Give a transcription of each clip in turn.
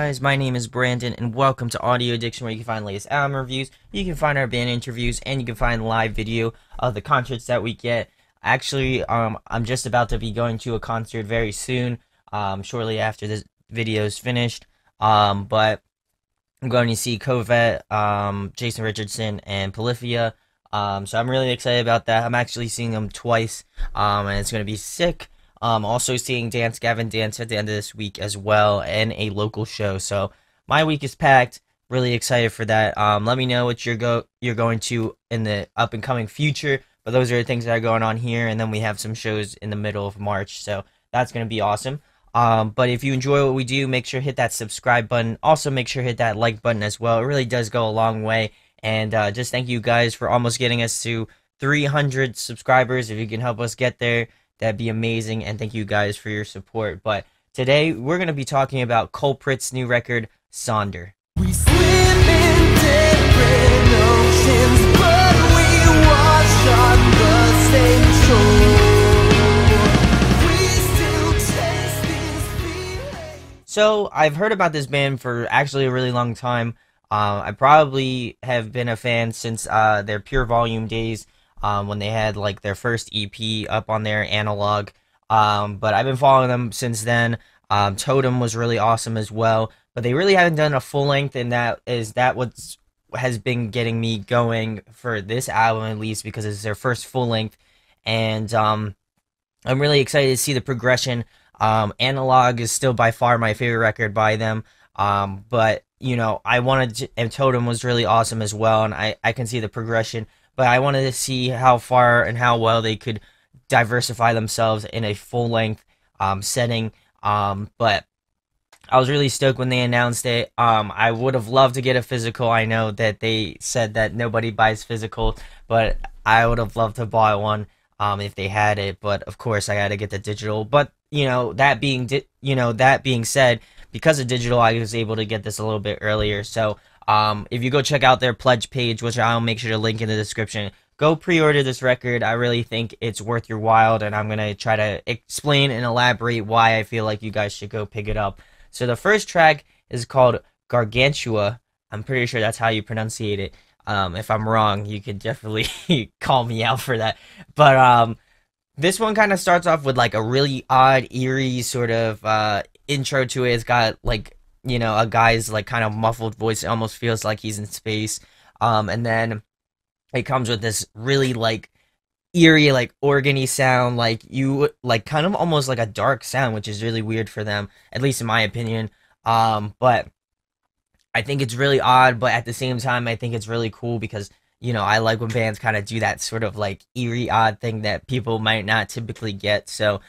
guys, my name is Brandon, and welcome to Audio Addiction, where you can find latest album reviews, you can find our band interviews, and you can find live video of the concerts that we get. Actually, I'm just about to be going to a concert very soon, shortly after this video is finished. But I'm going to see Covet, Jason Richardson, and Polyphia. So I'm really excited about that. I'm actually seeing them twice, and it's going to be sick. Also seeing Dance Gavin Dance at the end of this week as well, and a local show. So my week is packed. Really excited for that. Let me know what you're going to in the up and coming future. But those are the things that are going on here, and then we have some shows in the middle of March. So that's gonna be awesome. But if you enjoy what we do, make sure to hit that subscribe button. Also, make sure to hit that like button as well. It really does go a long way. And just thank you guys for almost getting us to 300 subscribers. If you can help us get there, that'd be amazing, and thank you guys for your support. But today, we're going to be talking about Culprit's new record, Sonder. We swim in different oceans, but we wash on the same shore. We still chase these feelings. So, I've heard about this band for actually a really long time. I probably have been a fan since their Pure Volume days. When they had like their first EP up on their Analogue. But I've been following them since then. Totem was really awesome as well, but they really haven't done a full length, and that what has been getting me going for this album, at least because it's their first full length. And I'm really excited to see the progression. Analogue is still by far my favorite record by them. But you know, and Totem was really awesome as well, and I can see the progression. But I wanted to see how far and how well they could diversify themselves in a full-length setting. But I was really stoked when they announced it. I would have loved to get a physical. I know that they said that nobody buys physical, but I would have loved to buy one if they had it. But of course, I got to get the digital. But that being said, because of digital, I was able to get this a little bit earlier. So. If you go check out their pledge page, which I'll make sure to link in the description, go pre-order this record. I really think it's worth your while, and I'm going to try to explain and elaborate why I feel like you guys should go pick it up. So the first track is called Gargantua. I'm pretty sure that's how you pronunciate it. If I'm wrong, you could definitely call me out for that. But this one kind of starts off with like a really odd, eerie sort of intro to it. It's got like a guy's like kind of muffled voice. It almost feels like he's in space. And then it comes with this really like eerie, like organy sound, like kind of almost like a dark sound, which is really weird for them, at least in my opinion. But I think it's really odd, but at the same time, I think it's really cool because, I like when bands kind of do that sort of like eerie, odd thing that people might not typically get. So,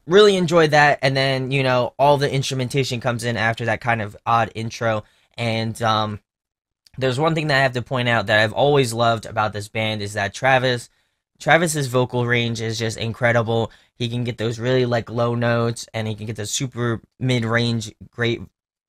really enjoyed that. And then all the instrumentation comes in after that kind of odd intro. And there's one thing that I have to point out that I've always loved about this band is that Travis's vocal range is just incredible. He can get those really like low notes, and he can get those super mid-range great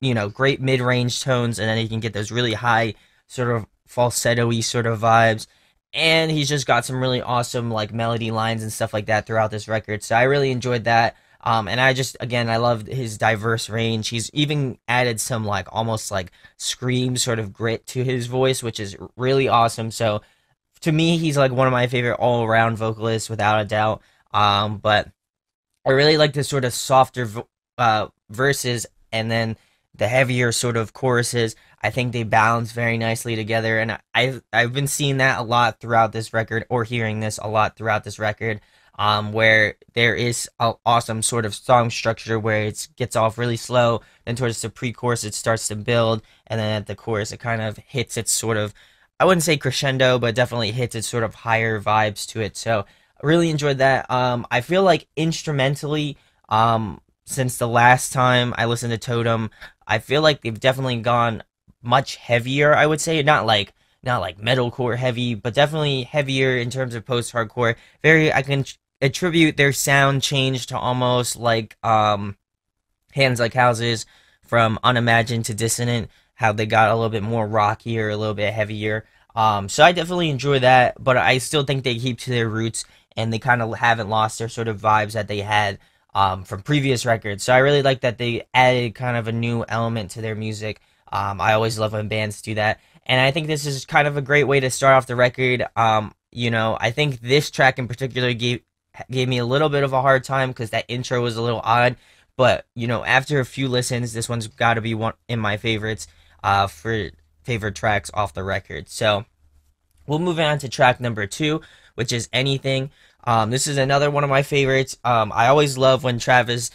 mid-range tones, and then he can get those really high sort of falsetto-y sort of vibes. And he's just got some really awesome like melody lines and stuff like that throughout this record. So I really enjoyed that. And I love his diverse range. He's even added some like almost like scream sort of grit to his voice, which is really awesome. So to me, he's like one of my favorite all-around vocalists without a doubt. But I really like the sort of softer verses, and then the heavier sort of choruses. I think they balance very nicely together, and I've been seeing that a lot throughout this record, or hearing this a lot throughout this record, where there is an awesome sort of song structure where it gets off really slow, then towards the pre-chorus it starts to build, and then at the chorus it kind of hits its sort of, I wouldn't say crescendo, but definitely hits its sort of higher vibes to it. So I really enjoyed that. I feel like instrumentally, since the last time I listened to Totem, I feel like they've definitely gone much heavier. I would say not like metalcore heavy, but definitely heavier in terms of post-hardcore. I can attribute their sound change to almost like Hands Like Houses from Unimagined to Dissonant, how they got a little bit more rockier, a little bit heavier. So I definitely enjoy that, but I still think they keep to their roots, and they kind of haven't lost their sort of vibes that they had from previous records. So I really like that they added kind of a new element to their music. I always love when bands do that. And I think this is kind of a great way to start off the record. I think this track in particular gave me a little bit of a hard time because that intro was a little odd. But after a few listens, this one's got to be one in my favorites for favorite tracks off the record. So we'll move on to track number 2, which is Anything. This is another one of my favorites. I always love when Travis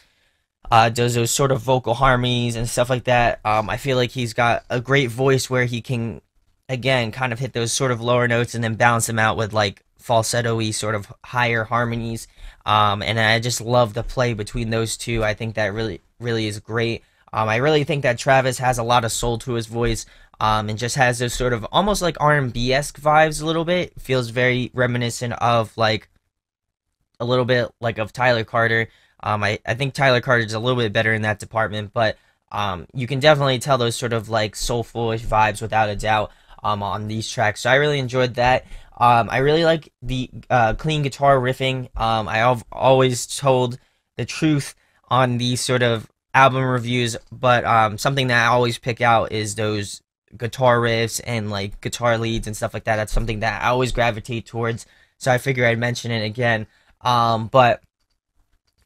does those sort of vocal harmonies and stuff like that. I feel like he's got a great voice where he can, again, kind of hit those sort of lower notes and then balance them out with like falsetto-y sort of higher harmonies. And I just love the play between those two. I think that really, really is great. I really think that Travis has a lot of soul to his voice. And just has those sort of almost like R&B-esque vibes a little bit. Feels very reminiscent of like a little bit like of Tyler Carter. I think Tyler Carter is a little bit better in that department, but you can definitely tell those sort of like soulful-ish vibes without a doubt on these tracks. So I really enjoyed that. I really like the clean guitar riffing. I've always told the truth on these sort of album reviews, but something that I always pick out is those guitar riffs and like guitar leads and stuff like that. That's something that I always gravitate towards. So I figure I'd mention it again. But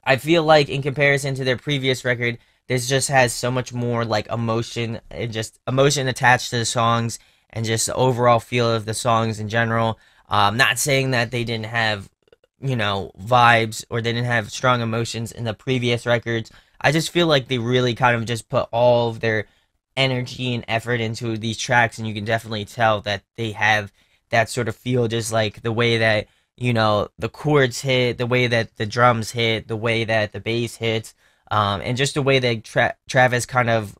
I feel like in comparison to their previous record, this just has so much more like emotion and just emotion attached to the songs and just the overall feel of the songs in general. Not saying that they didn't have, vibes or they didn't have strong emotions in the previous records. I just feel like they really kind of just put all of their energy and effort into these tracks, and you can definitely tell that they have that sort of feel, just like the way that the chords hit, the way that the drums hit, the way that the bass hits, and just the way that Travis kind of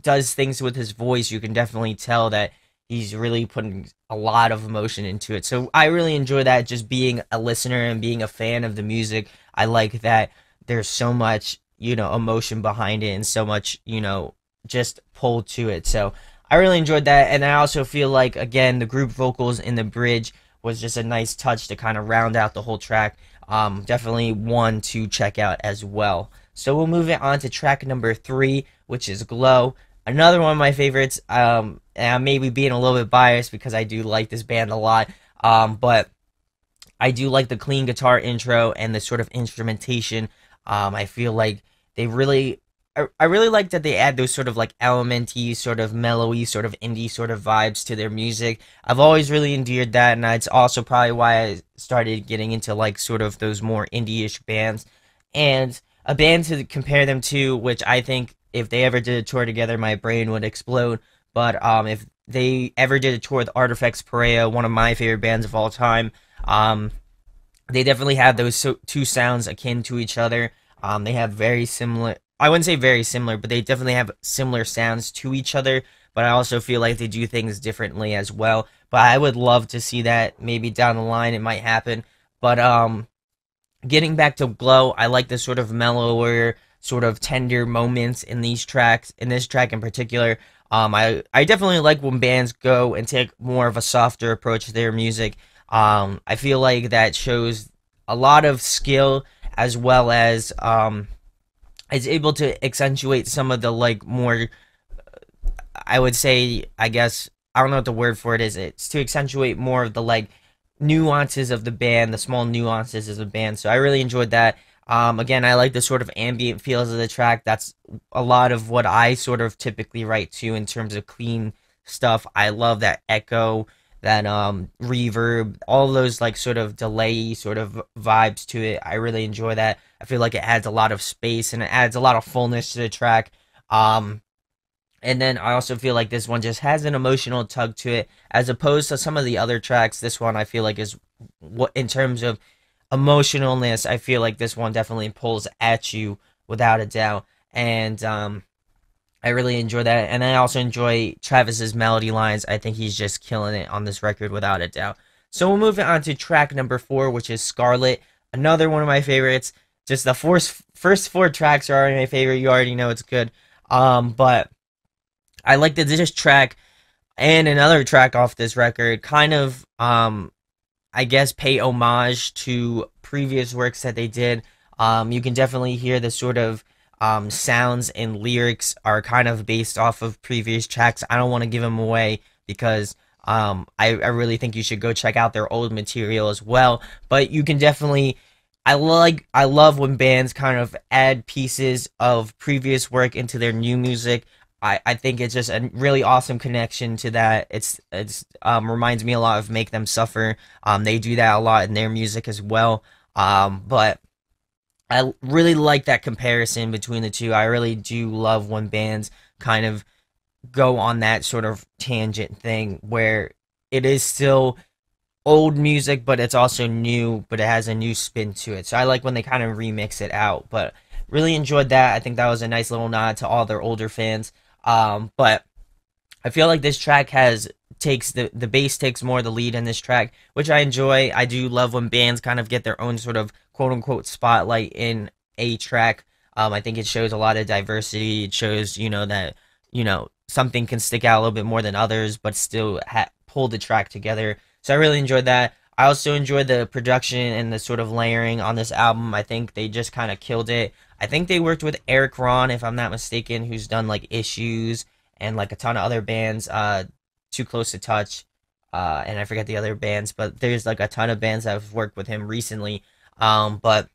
does things with his voice. You can definitely tell that he's really putting a lot of emotion into it. So I really enjoy that, just being a listener and being a fan of the music. I like that there's so much emotion behind it and so much just pull to it. So I really enjoyed that. And I also feel like, again, the group vocals in the bridge was just a nice touch to kind of round out the whole track. Definitely one to check out as well. So we'll move it on to track number 3, which is Glow. Another one of my favorites. And I may be being a little bit biased because I do like this band a lot. But I do like the clean guitar intro and the sort of instrumentation. I feel like they really, I really like that they add those sort of like elementy, sort of mellowy, sort of indie sort of vibes to their music. I've always really endeared that, and it's also probably why I started getting into like sort of those more indie-ish bands. And a band to compare them to, which I think if they ever did a tour together, my brain would explode. But if they ever did a tour with Artifacts Perea, one of my favorite bands of all time, they definitely have those two sounds akin to each other. They have very similar, I wouldn't say very similar, but they definitely have similar sounds to each other. But I also feel like they do things differently as well. But I would love to see that maybe down the line. It might happen. But getting back to Glow, I like the sort of mellower, sort of tender moments in these tracks, in this track in particular. I definitely like when bands go and take more of a softer approach to their music. I feel like that shows a lot of skill, as well as is able to accentuate some of the like more, I would say, I guess, I don't know what the word for it is. It's to accentuate more of the like nuances of the band, the small nuances of the band. So I really enjoyed that. Again, I like the sort of ambient feels of the track. That's a lot of what I sort of typically write to in terms of clean stuff. I love that echo, that reverb, all those like sort of delay sort of vibes to it. I really enjoy that. I feel like it adds a lot of space and it adds a lot of fullness to the track. And then I also feel like this one just has an emotional tug to it, as opposed to some of the other tracks. This one I feel like is, what in terms of emotionalness, I feel like this one definitely pulls at you without a doubt. And I really enjoy that. And I also enjoy Travis's melody lines. I think he's just killing it on this record without a doubt. So we'll move on to track number 4, which is Scarlett. Another one of my favorites. Just the first 4 tracks are already my favorite. You already know it's good. But I like that this track and another track off this record kind of, I guess, pay homage to previous works that they did. You can definitely hear the sort of sounds and lyrics are kind of based off of previous tracks. I don't want to give them away because I really think you should go check out their old material as well. But you can definitely I love when bands kind of add pieces of previous work into their new music. I think it's just a really awesome connection to that. It's reminds me a lot of Make Them Suffer. They do that a lot in their music as well. But I really like that comparison between the two. I really do love when bands kind of go on that sort of tangent thing where it is still old music, but it's also new, but it has a new spin to it. So I like when they kind of remix it out. But really enjoyed that. I think that was a nice little nod to all their older fans. But I feel like this track has takes the bass takes more of the lead in this track, which I enjoy. I do love when bands kind of get their own sort of quote unquote spotlight in a track. I think it shows a lot of diversity. It shows that something can stick out a little bit more than others, but still pull the track together. So I really enjoyed that. I also enjoyed the production and the sort of layering on this album. I think they just kind of killed it. I think they worked with Eric Ron, if I'm not mistaken, who's done like Issues and like a ton of other bands. Too Close to Touch, and I forget the other bands, but there's like a ton of bands that have worked with him recently. But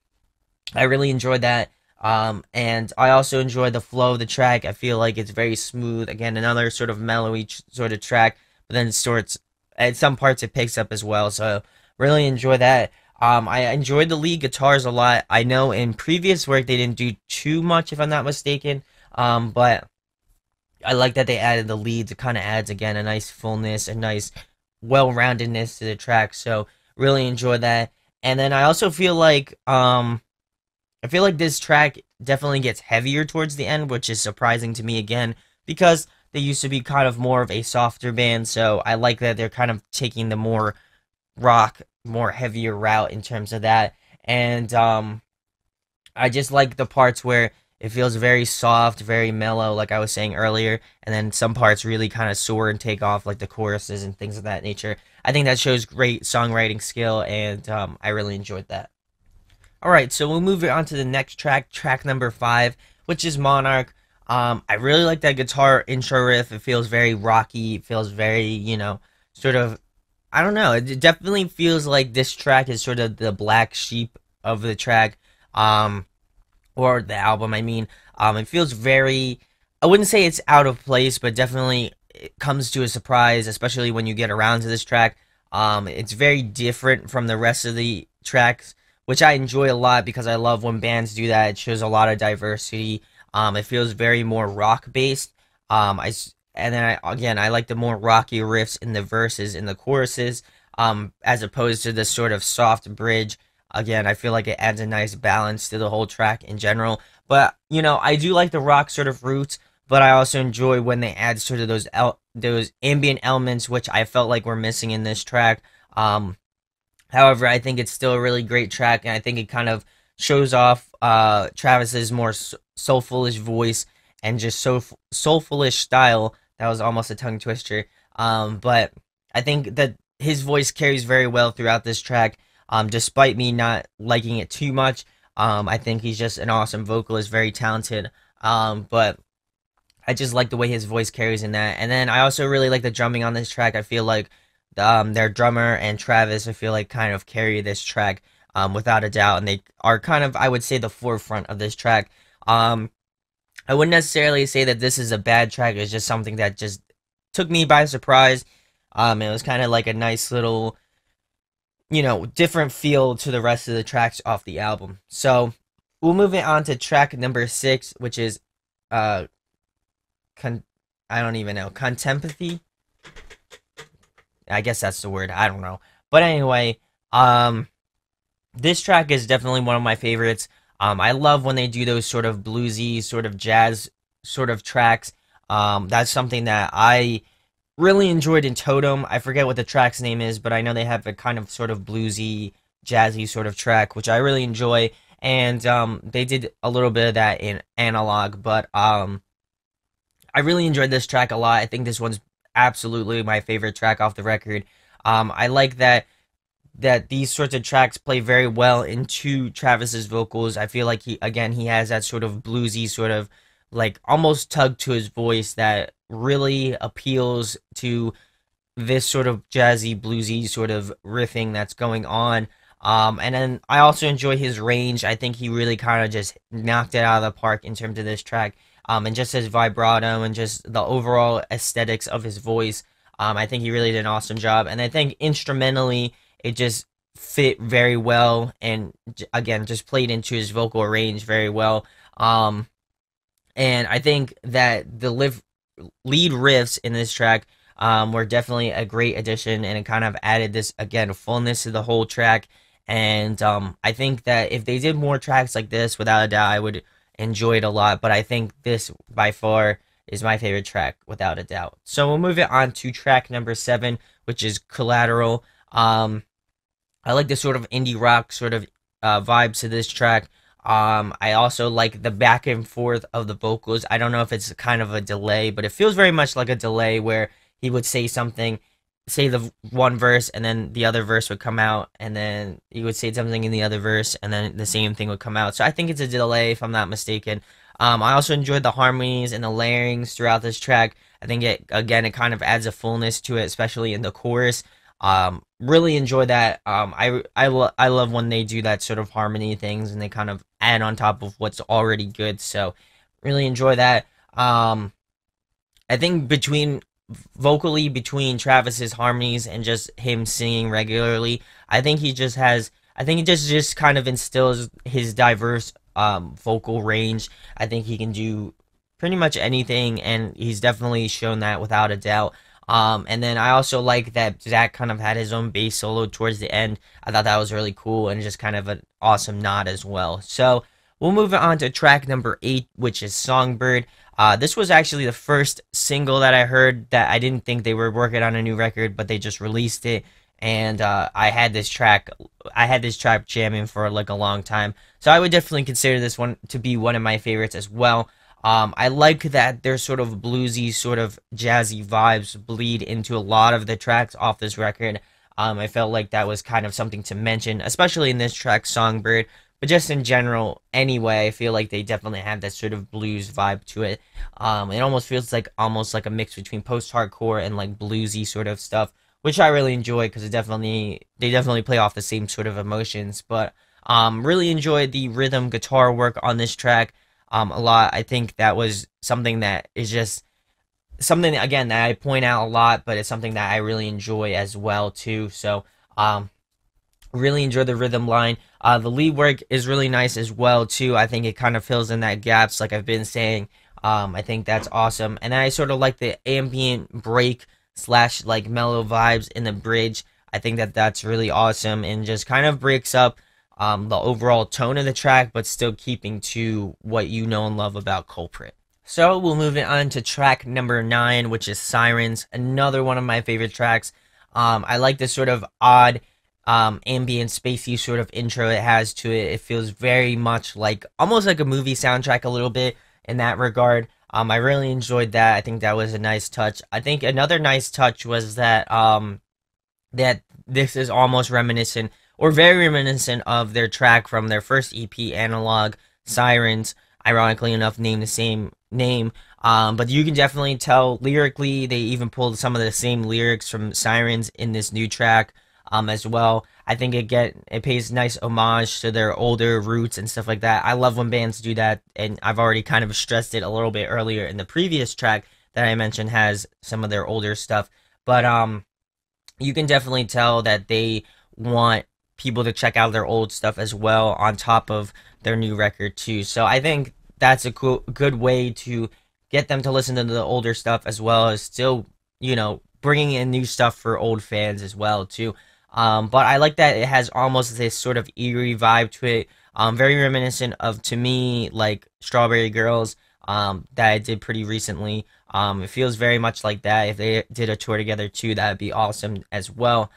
I really enjoyed that. And I also enjoyed the flow of the track. I feel like it's very smooth. Again, another sort of mellowy sort of track, but then it sorts at some parts it picks up as well. So really enjoy that. I enjoyed the lead guitars a lot. I know in previous work they didn't do too much, if I'm not mistaken. But I like that they added the leads. It kind of adds again a nice fullness, a nice well-roundedness to the track. So really enjoy that. And then I feel like this track definitely gets heavier towards the end, which is surprising to me again because they used to be kind of more of a softer band. So I like that they're kind of taking the more rock, more heavier route in terms of that. And I just like the parts where it feels very soft, very mellow, like I was saying earlier, and then some parts really kind of soar and take off, like the choruses and things of that nature. I think that shows great songwriting skill, and I really enjoyed that. All right, so we'll move on to the next track, track number 5, which is Monarch. I really like that guitar intro riff. It feels very rocky. It feels very, sort of, I don't know. It definitely feels like this track is sort of the black sheep of the track. Or the album, I mean. It feels very, I wouldn't say it's out of place, but definitely it comes to a surprise, especially when you get around to this track. It's very different from the rest of the tracks, which I enjoy a lot because I love when bands do that. It shows a lot of diversity. It feels very more rock based. I like the more rocky riffs in the verses, in the choruses, as opposed to the sort of soft bridge. Again, I feel like it adds a nice balance to the whole track in general. But I do like the rock sort of roots, but I also enjoy when they add sort of those ambient elements, which I felt like were missing in this track. However, I think it's still a really great track, and I think it kind of shows off Travis's more soulfulish voice and just soulfulish style. That was almost a tongue twister. But I think that his voice carries very well throughout this track. Despite me not liking it too much, I think he's just an awesome vocalist, very talented. But I just like the way his voice carries in that. And then I also really like the drumming on this track. I feel like their drummer and Travis, I feel like kind of carry this track without a doubt, and they are kind of, I would say, the forefront of this track. I wouldn't necessarily say that this is a bad track. It's just something that just took me by surprise. It was kind of like a nice little, different feel to the rest of the tracks off the album. So we'll move it on to track number 6, which is I don't even know, Contempathy. I guess that's the word. I don't know. But anyway, this track is definitely one of my favorites. I love when they do those sort of bluesy, sort of jazz sort of tracks. That's something that I really enjoyed in Totem. I forget what the track's name is, but I know they have a kind of sort of bluesy, jazzy sort of track, which I really enjoy. And they did a little bit of that in Analog, but I really enjoyed this track a lot. I think this one's absolutely my favorite track off the record. I like that that these sorts of tracks play very well into Travis's vocals. I feel like he has that sort of bluesy sort of like almost tug to his voice that really appeals to this sort of jazzy bluesy sort of riffing that's going on. And then I also enjoy his range. I think he really kind of just knocked it out of the park in terms of this track. And just his vibrato and just the overall aesthetics of his voice. I think he really did an awesome job. And I think instrumentally, it just fit very well. And again, just played into his vocal range very well. And I think that the lead riffs in this track were definitely a great addition, and it kind of added this again fullness to the whole track. And I think that if they did more tracks like this, without a doubt, I would enjoy it a lot. But I think this by far is my favorite track, without a doubt. So we'll move it on to track number 7, which is Collateral. I like the sort of indie rock sort of vibes to this track. I also like the back and forth of the vocals. I don't know if it's kind of a delay, but it feels very much like a delay where he would say something, say the one verse, and then the other verse would come out, and then he would say something in the other verse, and then the same thing would come out. So I think it's a delay, if I'm not mistaken. I also enjoyed the harmonies and the layerings throughout this track. I think it kind of adds a fullness to it, especially in the chorus. Really enjoy that. I love when they do that sort of harmony things and they kind of add on top of what's already good. So really enjoy that. I think vocally between Travis's harmonies and just him singing regularly, I think he just kind of instills his diverse vocal range. I think he can do pretty much anything, and he's definitely shown that without a doubt. And then I also like that Zach kind of had his own bass solo towards the end. I thought that was really cool and just kind of an awesome nod as well. So we'll move on to track number 8, which is Songbird. This was actually the first single that I heard that I didn't think they were working on a new record, but they just released it. And I had this track jamming for like a long time. So I would definitely consider this one to be one of my favorites as well. I like that their sort of bluesy, sort of jazzy vibes bleed into a lot of the tracks off this record. I felt like that was kind of something to mention, especially in this track, Songbird. But just in general, anyway, I feel like they definitely have that sort of blues vibe to it. It almost feels like a mix between post-hardcore and like bluesy sort of stuff, which I really enjoy because they definitely play off the same sort of emotions. But really enjoyed the rhythm guitar work on this track. A lot. I think that was something that is just something again that I point out a lot, but it's something that I really enjoy as well too. So really enjoy the rhythm line. The lead work is really nice as well too. I think it kind of fills in that gaps like I've been saying. I think that's awesome, and I sort of like the ambient break slash like mellow vibes in the bridge. I think that that's really awesome and just kind of breaks up the overall tone of the track, but still keeping to what you know and love about Culprit. So we'll move it on to track number 9, which is Sirens, another one of my favorite tracks. I like this sort of odd ambient spacey sort of intro it has to it. It feels very much like almost like a movie soundtrack a little bit in that regard. I really enjoyed that. I think that was a nice touch. I think another nice touch was that that this is almost reminiscent or very reminiscent of their track from their first EP, Analogue, Sirens, ironically enough named the same name. But you can definitely tell lyrically, they even pulled some of the same lyrics from Sirens in this new track as well. I think it pays nice homage to their older roots and stuff like that. I love when bands do that, and I've already kind of stressed it a little bit earlier in the previous track that I mentioned has some of their older stuff. But you can definitely tell that they want people to check out their old stuff as well on top of their new record too. So I think that's a good way to get them to listen to the older stuff as well as still, bringing in new stuff for old fans as well too. But I like that it has almost this sort of eerie vibe to it. Very reminiscent of, to me, like Strawberry Girls that I did pretty recently. It feels very much like that. If they did a tour together too, that would be awesome as well.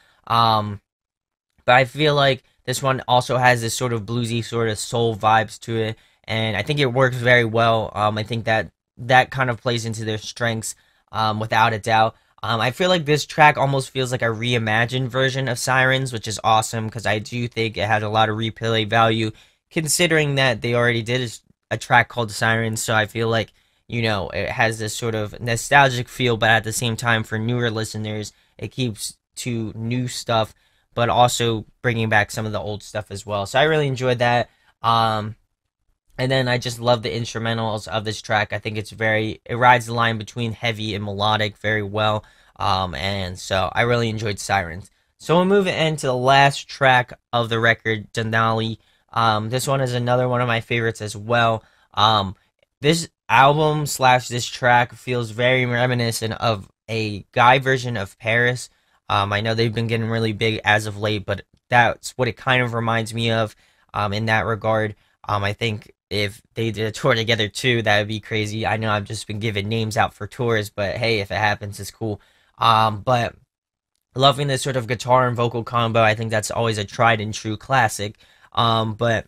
But I feel like this one also has this sort of bluesy sort of soul vibes to it, and I think it works very well. I think that kind of plays into their strengths without a doubt. I feel like this track almost feels like a reimagined version of Sirens, which is awesome because I do think it has a lot of replay value, considering that they already did a track called Sirens. So I feel like, it has this sort of nostalgic feel, but at the same time, for newer listeners, it keeps to new stuff, but also bringing back some of the old stuff as well. So I really enjoyed that. And then I just love the instrumentals of this track. I think it rides the line between heavy and melodic very well. And so I really enjoyed Sirens. So we'll move into the last track of the record, Denali. This one is another one of my favorites as well. This album slash this track feels very reminiscent of a guy version of Paris. I know they've been getting really big as of late, but that's what it kind of reminds me of in that regard. I think if they did a tour together too, that would be crazy. I know I've just been giving names out for tours, but hey, if it happens, it's cool. But loving this sort of guitar and vocal combo, I think that's always a tried and true classic. But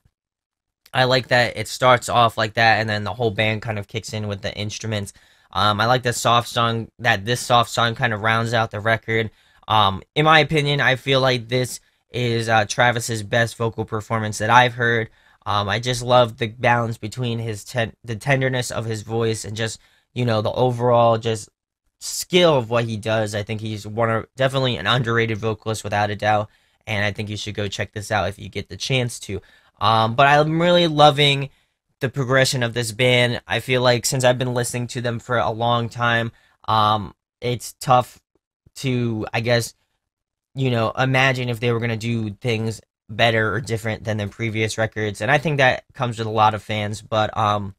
I like that it starts off like that, and then the whole band kind of kicks in with the instruments. I like this soft song kind of rounds out the record. In my opinion, I feel like this is Travis's best vocal performance that I've heard. I just love the balance between the tenderness of his voice and just the overall just skill of what he does. I think he's definitely an underrated vocalist without a doubt, and I think you should go check this out if you get the chance to. But I'm really loving the progression of this band. I feel like since I've been listening to them for a long time, it's tough to, I guess, imagine if they were gonna do things better or different than their previous records, and I think that comes with a lot of fans. But I'm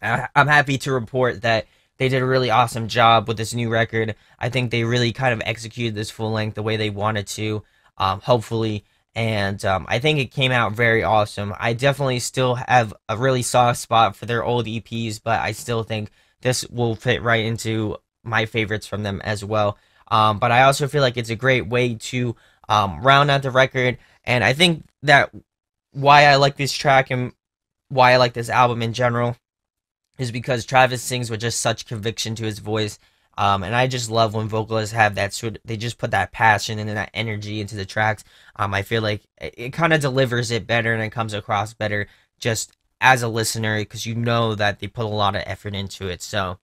happy to report that they did a really awesome job with this new record. I think they really kind of executed this full length the way they wanted to, hopefully, and I think it came out very awesome. I definitely still have a really soft spot for their old EPs, but I still think this will fit right into my favorites from them as well. But I also feel like it's a great way to round out the record. And I think that why I like this track and why I like this album in general is because Travis sings with just such conviction to his voice. And I just love when vocalists have that they just put that passion and that energy into the tracks. I feel like it kind of delivers it better and it comes across better just as a listener because you know that they put a lot of effort into it. So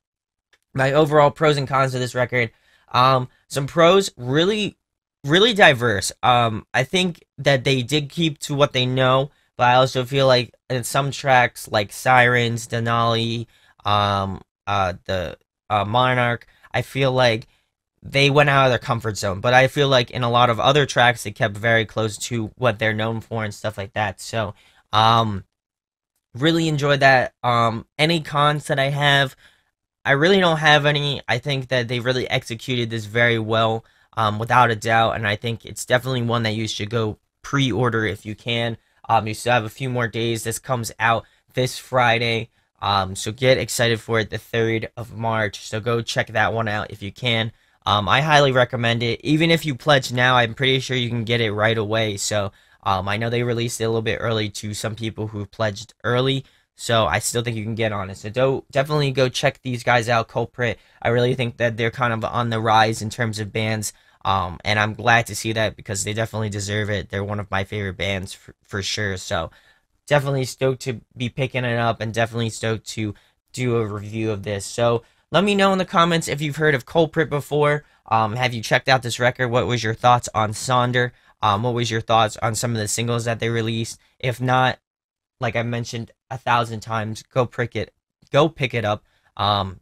my overall pros and cons of this record, some pros, really diverse. I think that they did keep to what they know, but I also feel like in some tracks like Sirens, Denali, the Monarch, I feel like they went out of their comfort zone. But I feel like in a lot of other tracks, they kept very close to what they're known for and stuff like that. So, really enjoyed that. Any cons that I have, I really don't have any. I think that they really executed this very well, without a doubt, and I think it's definitely one that you should go pre-order if you can. You still have a few more days. This comes out this Friday, so get excited for it, the 3rd of March. So go check that one out if you can. I highly recommend it. Even if you pledge now, I'm pretty sure you can get it right away. So I know they released it a little bit early to some people who pledged early. So I still think you can get on it. So definitely go check these guys out, Culprit. I really think that they're kind of on the rise in terms of bands. And I'm glad to see that because they definitely deserve it. They're one of my favorite bands for sure. So definitely stoked to be picking it up and definitely stoked to do a review of this. So let me know in the comments if you've heard of Culprit before. Have you checked out this record? What was your thoughts on Sonder? What was your thoughts on some of the singles that they released? If not, like I mentioned 1,000 times, go pick it up.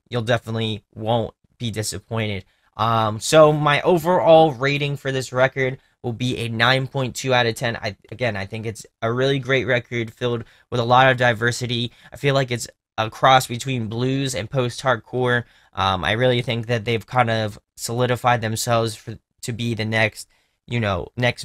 You'll definitely won't be disappointed. So my overall rating for this record will be a 9.2 out of 10. I think it's a really great record filled with a lot of diversity. I feel like it's a cross between blues and post-hardcore. I really think that they've kind of solidified themselves to be the next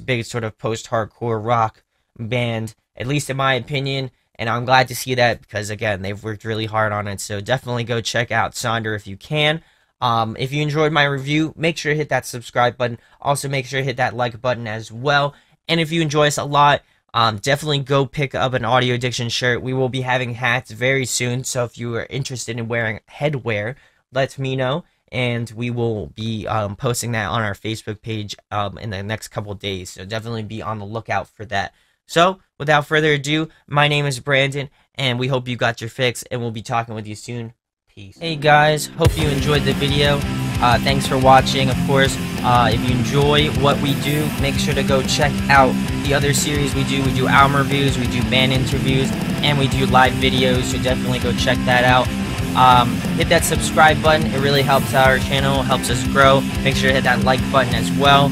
big sort of post-hardcore rock band, at least in my opinion. And I'm glad to see that because, again, they've worked really hard on it. So definitely go check out Sonder if you can. If you enjoyed my review, make sure to hit that subscribe button. Also, make sure to hit that like button as well. And if you enjoy us a lot, definitely go pick up an Audio Addiction shirt. We will be having hats very soon. So if you are interested in wearing headwear, let me know. and we will be posting that on our Facebook page in the next couple days. So definitely be on the lookout for that. So without further ado, my name is Brandon, and we hope you got your fix, and we'll be talking with you soon. Peace. Hey guys, hope you enjoyed the video. Thanks for watching. Of course, if you enjoy what we do, make sure to go check out the other series we do. We do album reviews, we do band interviews, and we do live videos, so definitely go check that out. Hit that subscribe button. It really helps out our channel, helps us grow. Make sure to hit that like button as well.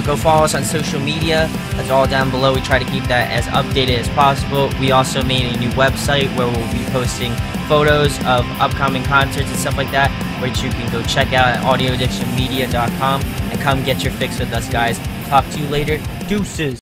Go follow us on social media. That's all down below. We try to keep that as updated as possible. We also made a new website where we'll be posting photos of upcoming concerts and stuff like that, which you can go check out at audioaddictionmedia.com, and come get your fix with us, guys. Talk to you later. Deuces.